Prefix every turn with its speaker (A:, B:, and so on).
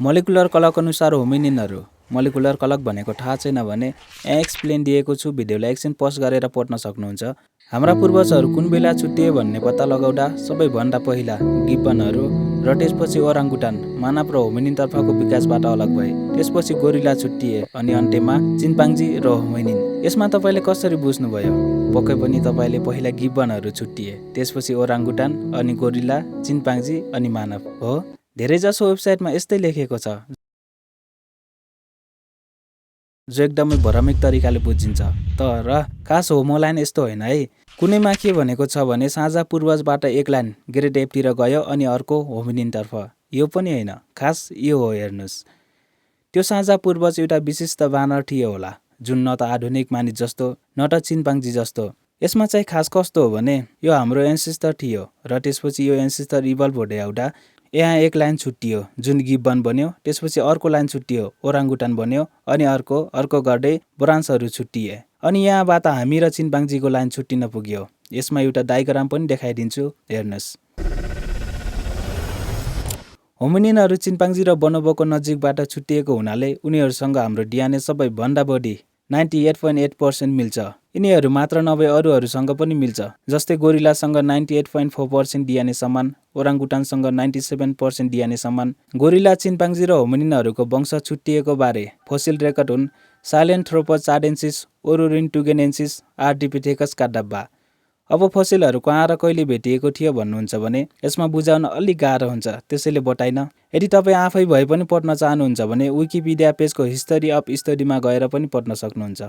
A: Molecular clock अनुसार होमिनिनहरू। Molecular clock भनेको थाहा छैन भने यहाँ एक्सप्लेन दिएको छु, भिडियोलाई एकछिन पज गरेर पढ्न सक्नुहुन्छ। हाम्रा पूर्वजहरू कुन बेला छुट्टिए भन्ने पत्ता लगाउँदा सबैभन्दा पहिला गिब्बनहरू र त्यसपछि ओराङ्गुटान मानव र होमिनिनतर्फको विकासबाट अलग भए। त्यसपछि गोरिला छुट्टिए अनि अन्त्यमा चिम्पान्जी र होमिनिन। यसमा तपाईँले कसरी बुझ्नुभयो? पक्कै पनि तपाईँले पहिला गिब्बनहरू छुट्टिए, त्यसपछि ओराङ्गुटान अनि गोरिला, चिम्पान्जी अनि मानव हो। धेरैजसो वेबसाइटमा यस्तै लेखेको छ, जो एकदमै भ्रमिक तरिकाले बुझिन्छ। तर खास होमो लाइन यस्तो होइन है। कुनैमा के भनेको छ भने साझा पूर्वजबाट एक लाइन ग्रेड एपतिर गयो अनि अर्को होमिनिनतर्फ। यो पनि होइन, खास यो हो, हेर्नुहोस्। त्यो साझा पूर्वज एउटा विशिष्ट बानर थियो होला, जुन न त आधुनिक मानिस जस्तो न त चिम्पान्जी जस्तो। यसमा चाहिँ खास कस्तो हो भने यो हाम्रो एन्सेस्टर थियो र त्यसपछि यो एन्सेस्टर इभल्भ हुँदै आउँदा यहाँ एक लाइन छुट्टियो जुन गिब्बन बन्यो, त्यसपछि अर्को लाइन छुट्टियो ओराङ्गुटान बन्यो अनि अर्को गर्दै ब्रान्चहरू छुट्टिए अनि यहाँबाट हामी र चिम्पान्जीको लाइन छुट्टिन पुग्यो। यसमा एउटा डायग्राम पनि देखाइदिन्छु, हेर्नुहोस्। होमिनिनहरू चिम्पान्जी र बोनोबोको नजिकबाट छुट्टिएको हुनाले उनीहरूसँग हाम्रो डिएनए सबैभन्दा बढी 98.8% मिल्छ। यिनीहरू मात्र नभए अरूहरूसँग पनि मिल्छ, जस्तै गोरिलासँग 98.4% डिएनए समान, ओराङ्गुटानसँग 97% डिएनए समान। गोरिला, चिम्पान्जी र होमिनिनहरूको वंश छुट्टिएको बारे फोसिल रेकर्ड हुन् साहेलेन्थ्रोपोचाडेन्सिस ओरुरिन्टुगेनेन्सिस आर्डिपिथेकसका डब्बा। अब फोसिलहरू कहाँ र कहिले भेटिएको थियो भन्नुहुन्छ भने यसमा बुझाउन अलिक गाह्रो हुन्छ, त्यसैले बताइन। यदि तपाईँ आफै भए पनि पढ्न चाहनुहुन्छ भने विकिपिडिया पेजको हिस्टरी अफ स्टडीमा गएर पनि पढ्न सक्नुहुन्छ।